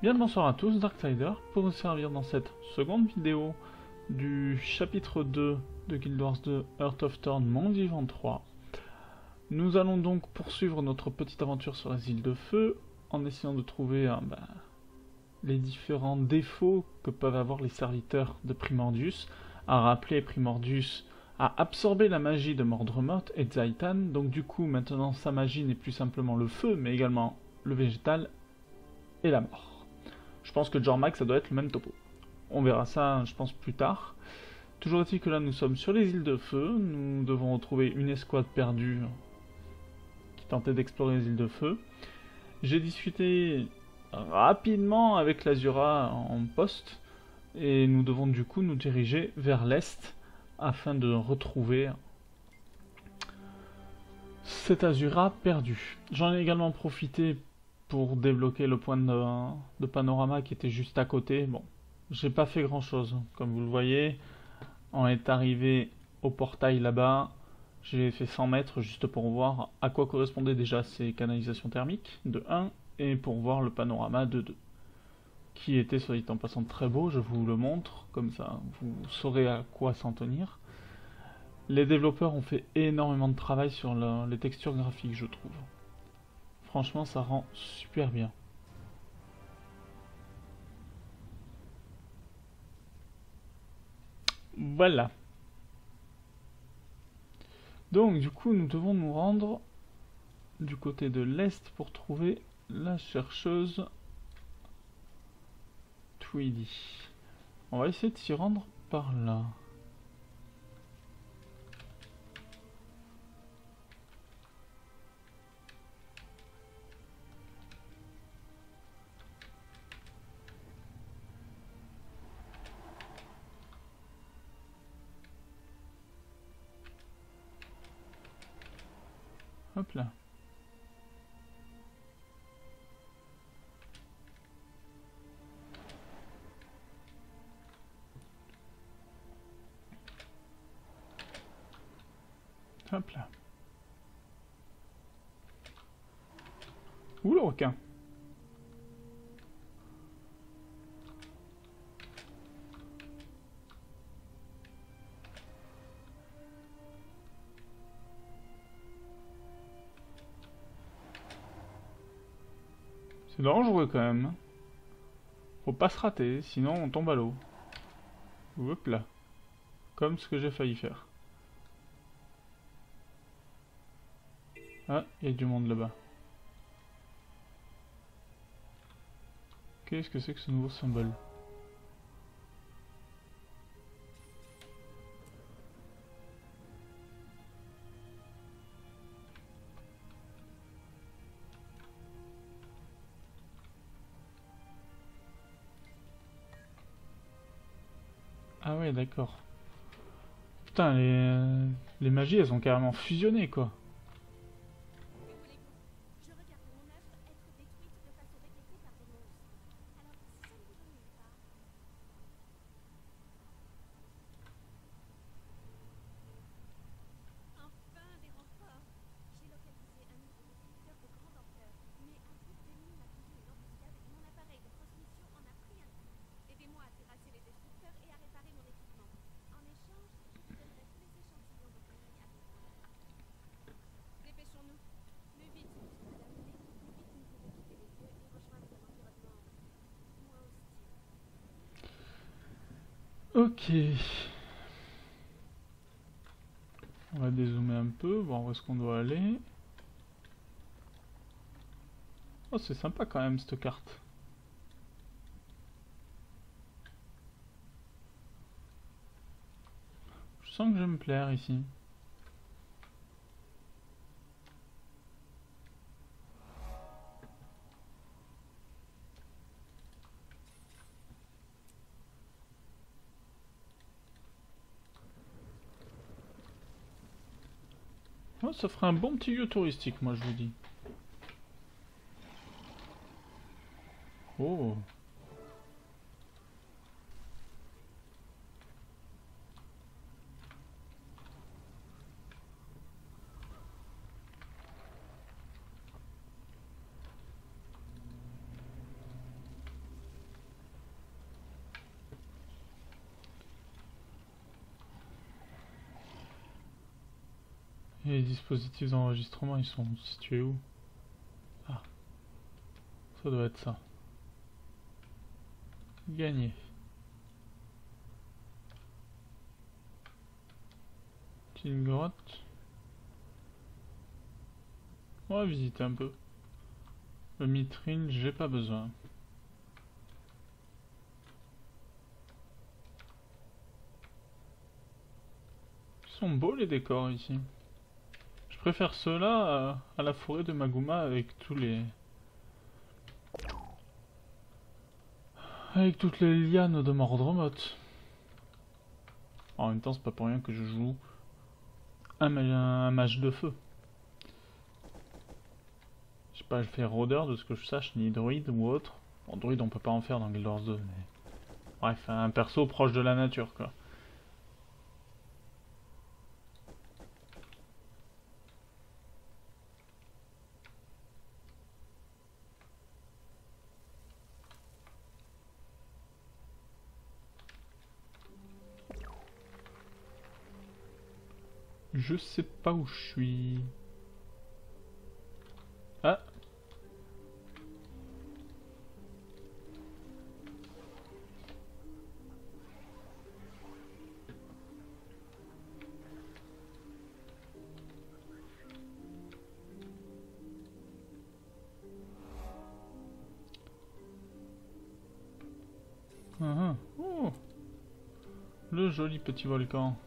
Bien le bonsoir à tous, Darksider, pour vous servir dans cette seconde vidéo du chapitre 2 de Guild Wars 2 Heart of Thorn Monde Vivant 3. Nous allons donc poursuivre notre petite aventure sur les îles de feu en essayant de trouver les différents défauts que peuvent avoir les serviteurs de Primordius. À rappeler, Primordius a absorbé la magie de Mordremoth et de Zaitan, donc du coup maintenant sa magie n'est plus simplement le feu mais également le végétal et la mort. Je pense que Jormac, ça doit être le même topo. On verra ça, je pense, plus tard. Toujours est-il que là, nous sommes sur les îles de feu. Nous devons retrouver une escouade perdue qui tentait d'explorer les îles de feu. J'ai discuté rapidement avec l'Azura en poste. Et nous devons du coup nous diriger vers l'est afin de retrouver cet Azura perdu. J'en ai également profité pour débloquer le point de panorama qui était juste à côté. Bon, j'ai pas fait grand chose, comme vous le voyez. On est arrivé au portail là-bas. J'ai fait 100 mètres juste pour voir à quoi correspondaient déjà ces canalisations thermiques de 1 et pour voir le panorama de 2. Qui était, soit dit en passant, très beau, je vous le montre, comme ça vous saurez à quoi s'en tenir. Les développeurs ont fait énormément de travail sur les textures graphiques, je trouve. Franchement, ça rend super bien. Voilà. Donc, du coup, nous devons nous rendre du côté de l'est pour trouver la chercheuse Tweedy. On va essayer de s'y rendre par là. Hop là. Hop là. Ouh le requin. C'est dangereux quand même. Faut pas se rater, sinon on tombe à l'eau. Hop là. Comme ce que j'ai failli faire. Ah, il y a du monde là-bas. Qu'est-ce que c'est que ce nouveau symbole? Ah ouais, d'accord. Putain, les magies, elles ont carrément fusionné, quoi. Ok. On va dézoomer un peu, voir où est-ce qu'on doit aller. Oh, c'est sympa quand même cette carte. Je sens que je vais me plaire ici. Oh, ça ferait un bon petit lieu touristique, moi je vous dis. Oh. Et les dispositifs d'enregistrement, ils sont situés où? Ah, ça doit être ça. Gagné. Petite grotte. On va visiter un peu. Le mithril, j'ai pas besoin. Ils sont beaux les décors ici. Je préfère ceux-là à la forêt de Maguma avec tous les... Avec toutes les lianes de Mordremoth. En même temps, c'est pas pour rien que je joue un mage de feu. Je sais pas, je fais rôdeur de ce que je sache, ni druide ou autre. Bon, druide on peut pas en faire dans Guild Wars 2, mais... Bref, un perso proche de la nature, quoi. Je sais pas où je suis. Ah! Oh! Le joli petit volcan.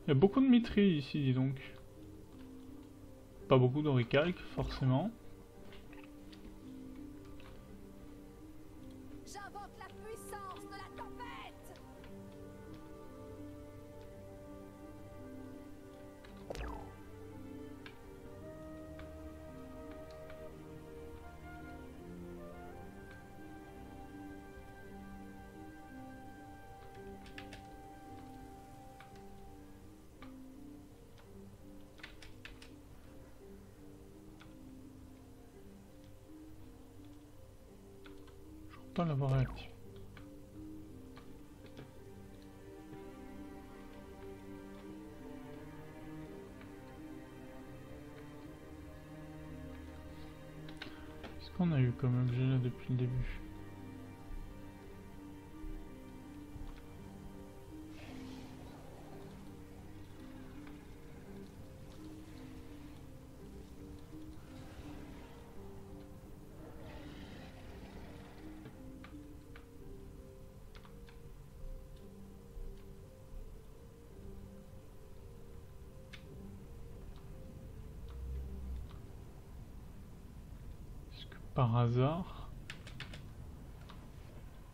Il y a beaucoup de mithril ici, dis donc. Pas beaucoup d'oricalque, forcément. J'invoque la puissance de la tempête. Je crois pas l'avoir réactivé. Qu'est-ce qu'on a eu comme objet là depuis le début? Est-ce que par hasard...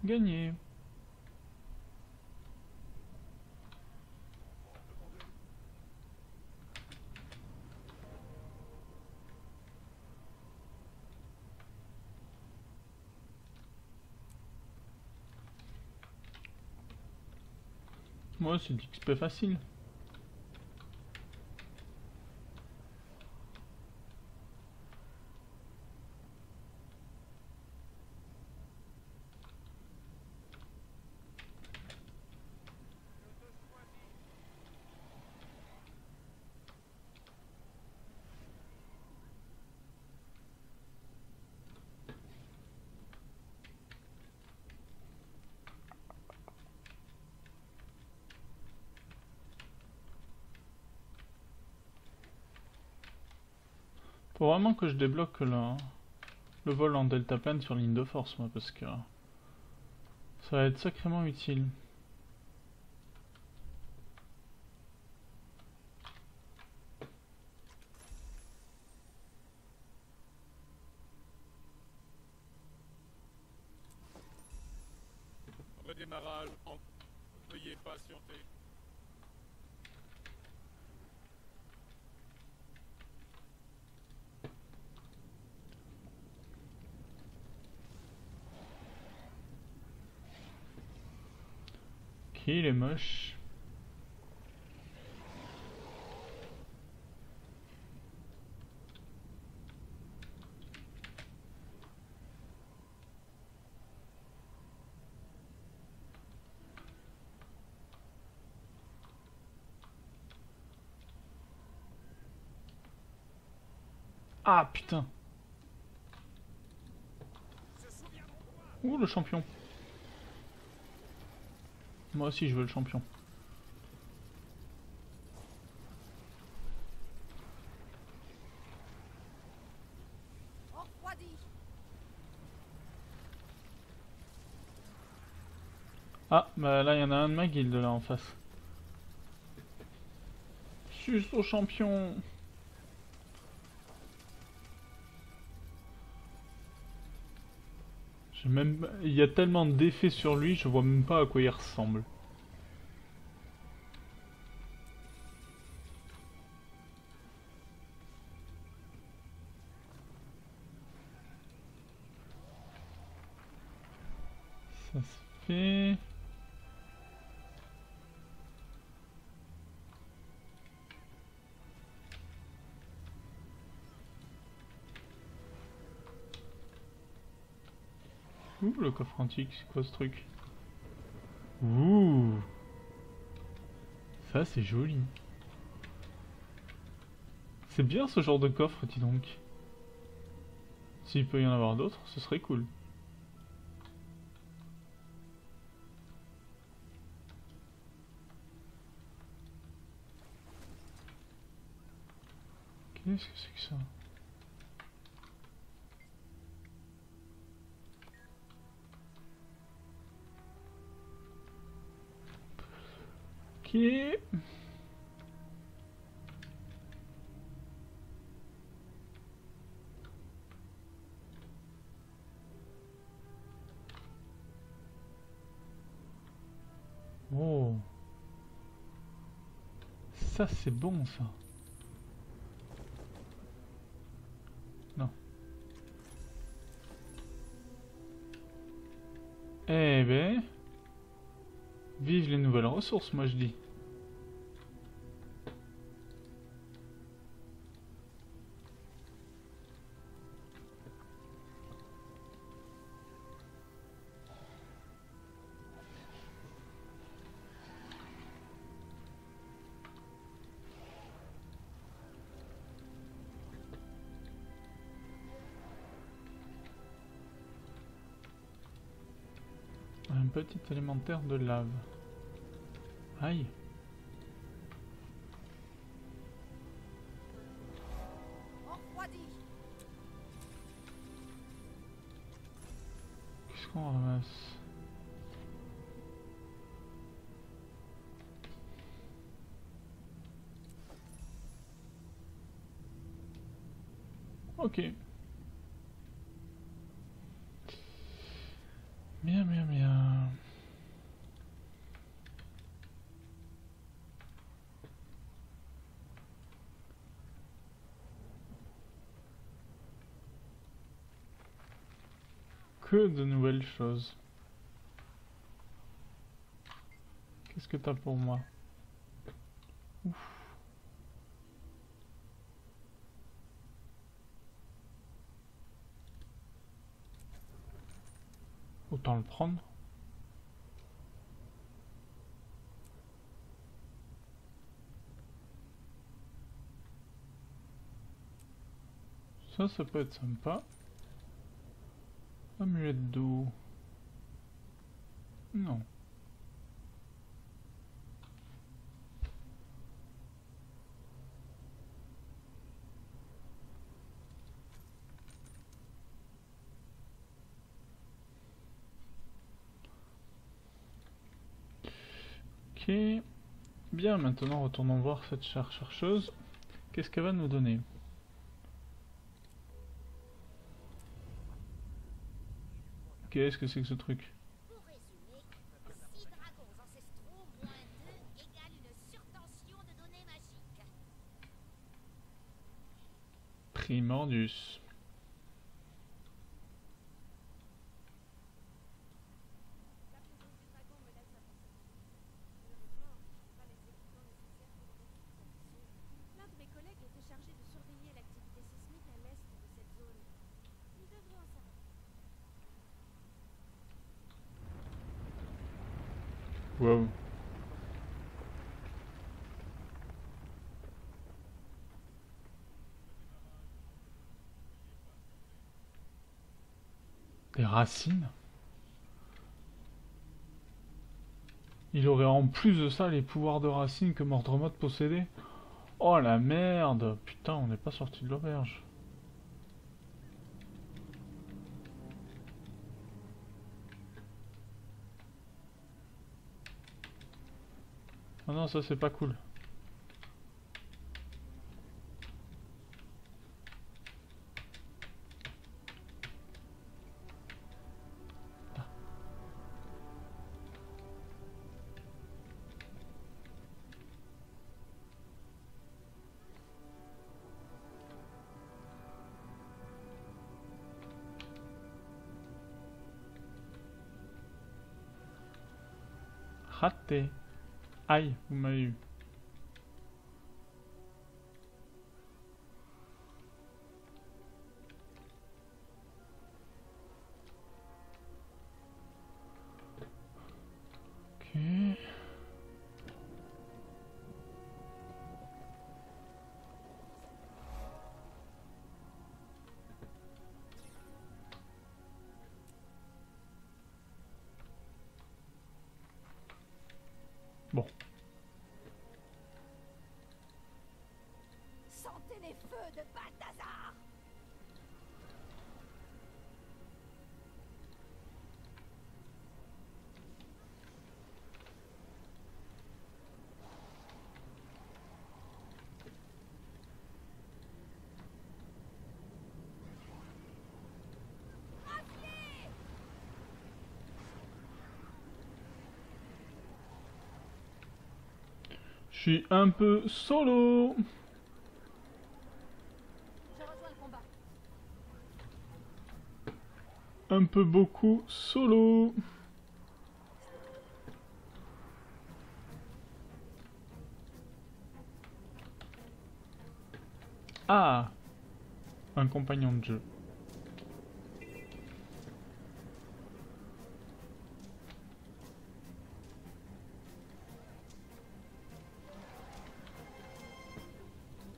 Gagné! Moi, c'est de l'XP facile. Faut vraiment que je débloque le vol en deltaplane sur ligne de force, moi, parce que ça va être sacrément utile. Redémarrage en... Veuillez patienter. Ok, il est moche. Ah putain. Ouh le champion. Moi aussi je veux le champion. Refroidi. Ah bah là il y en a un de ma guilde là en face. Suce au champion. Même... Il y a tellement d'effets sur lui, je vois même pas à quoi il ressemble. Ça se fait... Ouh, le coffre antique, c'est quoi ce truc? Ouh. Ça, c'est joli. C'est bien ce genre de coffre, dis donc. S'il peut y en avoir d'autres, ce serait cool. Qu'est-ce que c'est que ça? Ok. Oh. Ça, c'est bon, ça. Non. Eh ben... Vive les nouvelles ressources, moi je dis. Un petit élémentaire de lave. Aïe. Refroidi. Qu'est-ce qu'on ramasse? Ok. Bien, bien, bien. Que de nouvelles choses. Qu'est-ce que t'as pour moi? Ouf. Autant le prendre. Ça peut être sympa. Amulette d'eau. Non. Ok. Bien, maintenant retournons voir cette chercheuse. Qu'est-ce qu'elle va nous donner? Qu'est-ce que c'est que ce truc? Pour résumer, 6 dragons ancestraux moins 2 égale une surtension de données magiques. Primordius. La présence du dragon me laisse à penser. Malheureusement, je n'ai pas les équipements nécessaires pour vérifier sa mission. L'un de mes collègues était chargé de surveiller l'activité sismique à l'est de cette zone. Nous devrions en savoir. Wow. Des racines. Il aurait en plus de ça les pouvoirs de racines que Mordremoth possédait. Oh la merde! Putain, on n'est pas sorti de l'auberge. Oh non, ça c'est pas cool. Raté. Aïe, vous m'avez eu. Ok. Bon. Sentez les feux de Balthazar. Je suis un peu solo. Je rejoins le combat. Un peu beaucoup solo. Ah, un compagnon de jeu.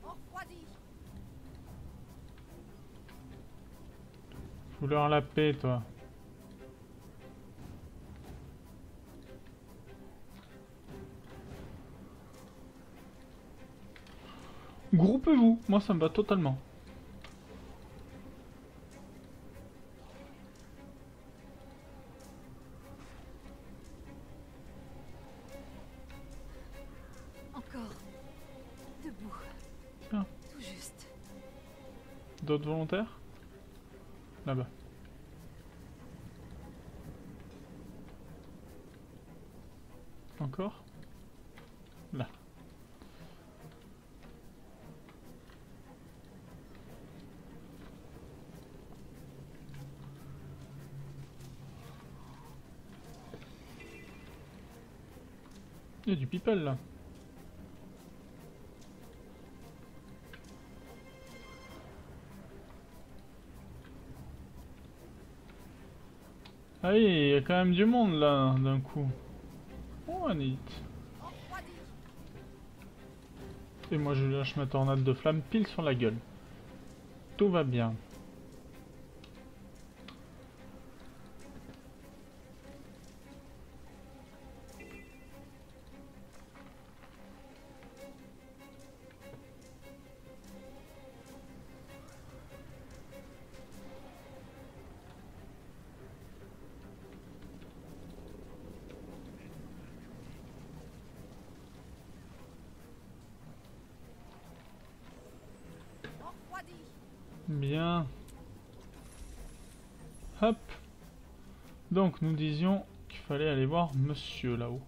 On refroidit. Fous-leur la paix, toi. Groupez-vous, moi ça me va totalement. Encore. Debout. Bien. Tout juste. D'autres volontaires? Là-bas. Encore? Là. Il y a du people là. Ah oui, il y a quand même du monde là d'un coup. Oh, Anit. On refroidit. Et moi je lâche ma tornade de flamme pile sur la gueule. Tout va bien. On refroidit. Bien. Hop. Donc nous disions qu'il fallait aller voir monsieur là-haut.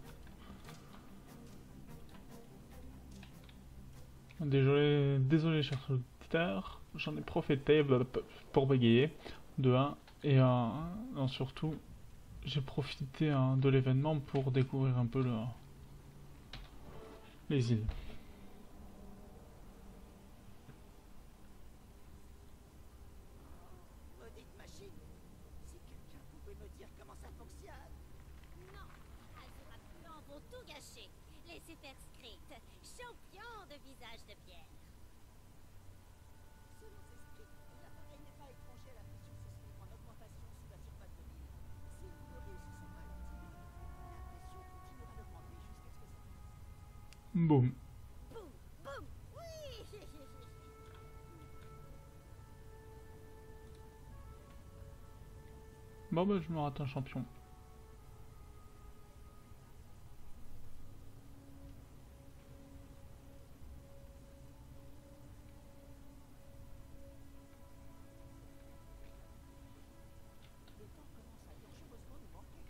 Désolé chers auditeurs, j'en ai profité pour bégayer de 1 et surtout j'ai profité de l'événement pour découvrir un peu les îles. Maudite machine. Si quelqu'un pouvait me dire comment ça fonctionne. Non, Azura Blanc vont tout gâcher. Laissez faire script. Champion de visage de pierre. Selon ces scripts, l'appareil n'est pas étranger à la pression sismique en augmentation sous la surface Boum. Boum, boum, oui. Bon bah je me rate un champion. Le temps commence à dangereusement nous manquer.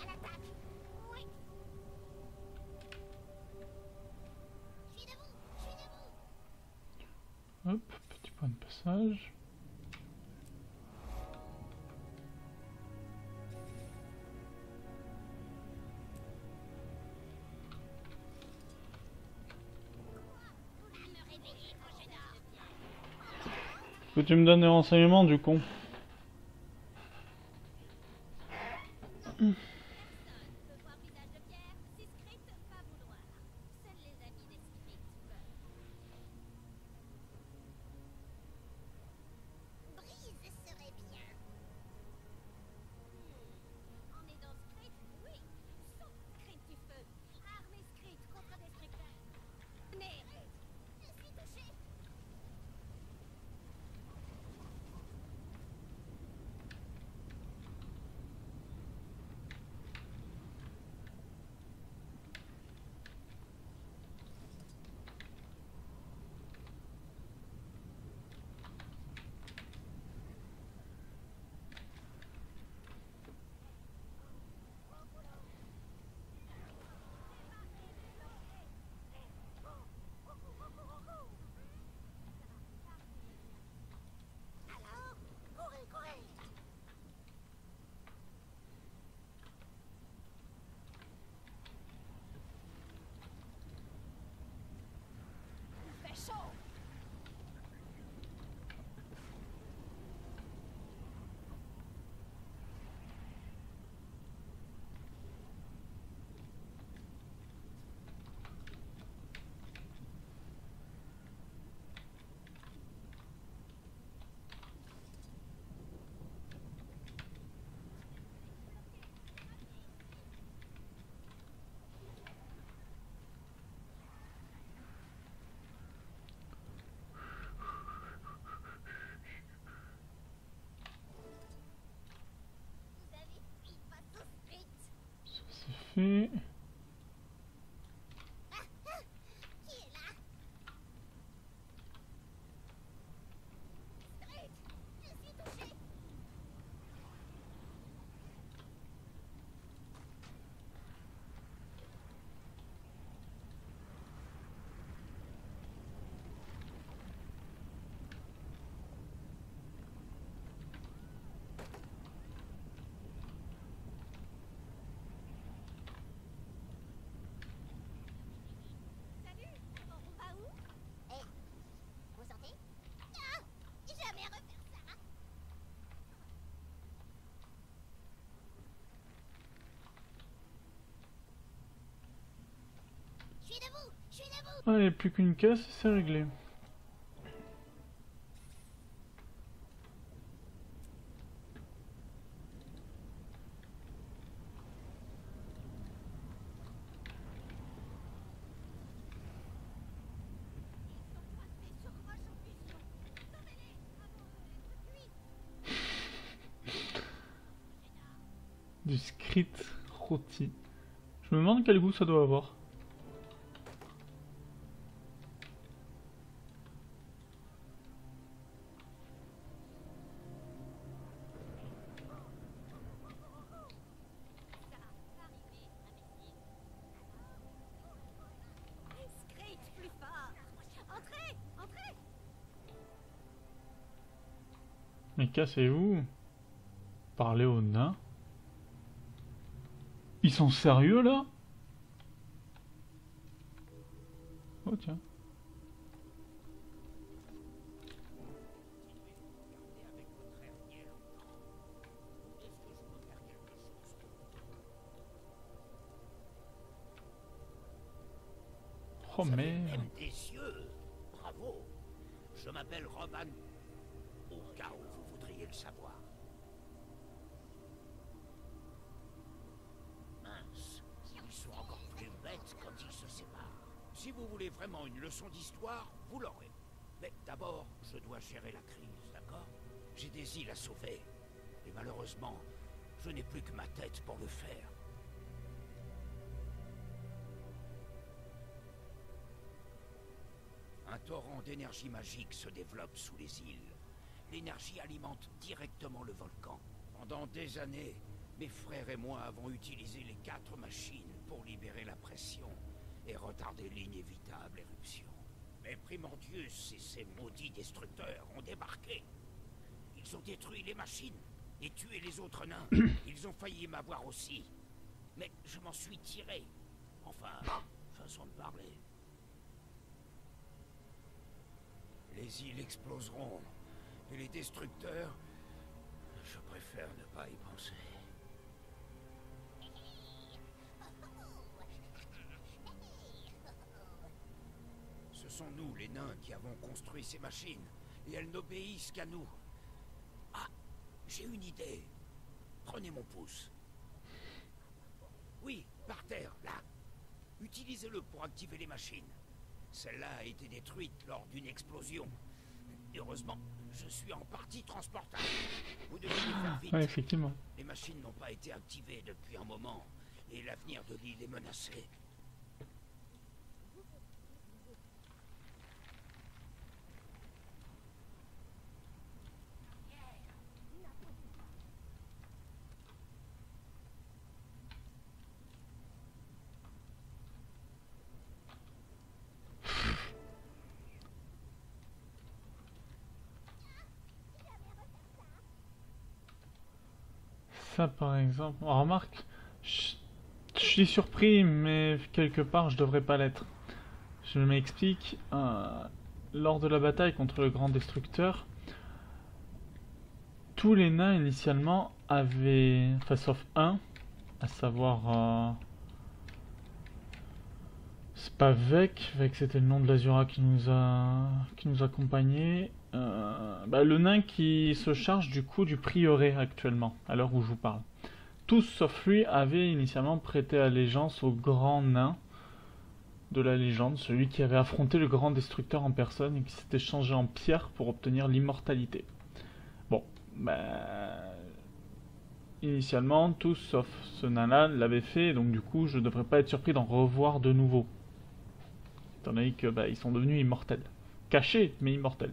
À l'attaque. Oui. Je suis debout, je suis debout. Hop, petit point de passage. À me réveiller quand je dors. Peux-tu me donner des renseignements du coup? Personne peut voir visage de pierre si Script va vouloir. Seuls les amis des Script peuvent. Brise serait bien. On est dans Script, oui. Sauf Script du feu. Armée Script contre destructeur. Mais je suis touché. Alors, courez, courez. Il fait chaud. Vous avez pris face au Script. Ça c'est fait. Qui est là? Script, je suis touché. Salut, on va où? Eh, vous sentez? Ah, jamais refaire ça. Je suis debout, je suis debout. Allez, plus qu'une caisse et c'est réglé. Passez sur roche en fusion. Sauvez-les avant d'être cuits. Du Script rôti. Je me demande quel goût ça doit avoir. Ça va arriver, imbécile. Script plus fort. Entrez, entrez. Mais cassez-vous. parler aux nains. Ils sont sérieux là? Oh tiens. Oh Vous avez merde. même des yeux. Bravo. Je m'appelle Roban. Au cas où vous voudriez le savoir. Mince, ils sont encore plus bêtes quand ils se séparent. Si vous voulez vraiment une leçon d'histoire, vous l'aurez. Mais d'abord, je dois gérer la crise, d'accord? J'ai des îles à sauver. Et malheureusement, je n'ai plus que ma tête pour le faire. Un torrent d'énergie magique se développe sous les îles. L'énergie alimente directement le volcan. Pendant des années, mes frères et moi avons utilisé les 4 machines pour libérer la pression et retarder l'inévitable éruption. Mais Primordius et ses maudits destructeurs ont débarqué. Ils ont détruit les machines et tué les autres nains. Ils ont failli m'avoir aussi. Mais je m'en suis tiré. Enfin, façon de parler. Les îles exploseront. Et les destructeurs... Je préfère ne pas y penser. Ce sont nous, les nains, qui avons construit ces machines. Et elles n'obéissent qu'à nous. Ah, j'ai une idée. Prenez mon pouce. Oui, par terre, là. Utilisez-le pour activer les machines. Celle-là a été détruite lors d'une explosion. Heureusement, je suis en partie transportable. Vous devez le faire vite. Ouais, effectivement. Les machines n'ont pas été activées depuis un moment, et l'avenir de l'île est menacé. Ça par exemple. Oh, remarque, je suis surpris, mais quelque part je devrais pas l'être. Je m'explique. Lors de la bataille contre le grand destructeur, tous les nains initialement avaient, enfin sauf un, à savoir, c'est pas Vec, Vec c'était le nom de l'Azura qui nous accompagnait. Le nain qui se charge du coup du prieuré actuellement, à l'heure où je vous parle. Tous sauf lui avaient initialement prêté allégeance au grand nain de la légende, celui qui avait affronté le grand destructeur en personne et qui s'était changé en pierre pour obtenir l'immortalité. Bon, initialement, tous sauf ce nain-là l'avaient fait, donc du coup je ne devrais pas être surpris d'en revoir de nouveau. Étant donné que ils sont devenus immortels. Cachés, mais immortels.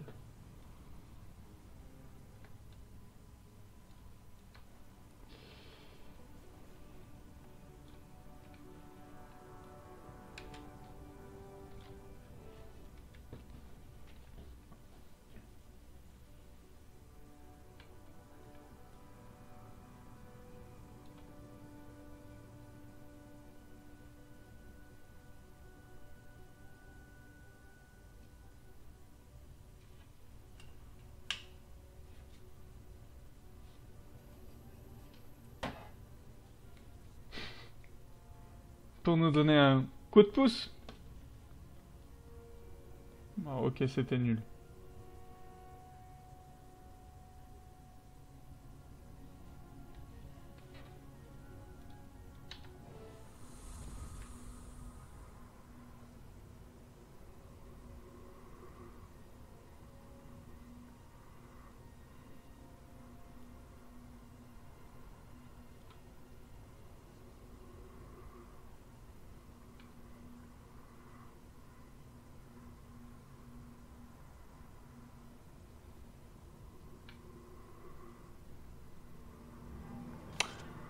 Pour nous donner un coup de pouce. Ah, ok, c'était nul.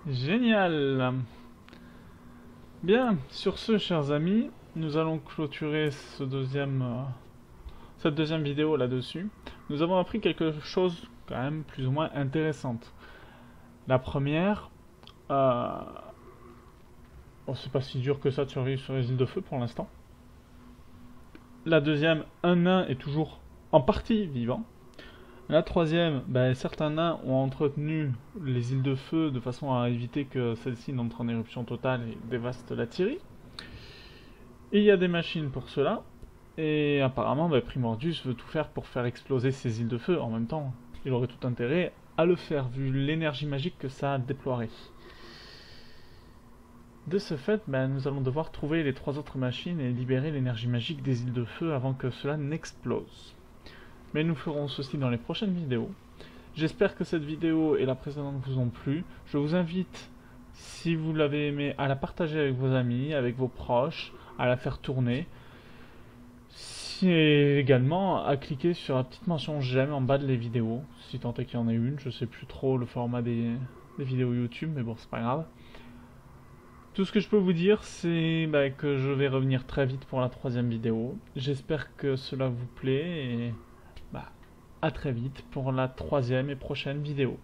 Génial. Bien, sur ce, chers amis, nous allons clôturer cette deuxième vidéo là-dessus. Nous avons appris quelque chose quand même plus ou moins intéressante. La première, bon, c'est pas si dur que ça de survivre sur les îles de feu pour l'instant. La deuxième, un nain est toujours en partie vivant. La troisième, certains nains ont entretenu les îles de feu de façon à éviter que celles-ci n'entrent en éruption totale et dévastent la Tyrie. Et il y a des machines pour cela. Et apparemment, Primordius veut tout faire pour faire exploser ces îles de feu. En même temps, il aurait tout intérêt à le faire, vu l'énergie magique que ça déploierait. De ce fait, nous allons devoir trouver les 3 autres machines et libérer l'énergie magique des îles de feu avant que cela n'explose. Mais nous ferons ceci dans les prochaines vidéos. J'espère que cette vidéo et la précédente vous ont plu. Je vous invite, si vous l'avez aimé, à la partager avec vos amis, avec vos proches, à la faire tourner. Et également à cliquer sur la petite mention j'aime en bas de les vidéos, si tant est qu'il y en ait une. Je sais plus trop le format des vidéos YouTube, mais bon, c'est pas grave. Tout ce que je peux vous dire, c'est que je vais revenir très vite pour la 3e vidéo. J'espère que cela vous plaît et à très vite pour la 3e et prochaine vidéo.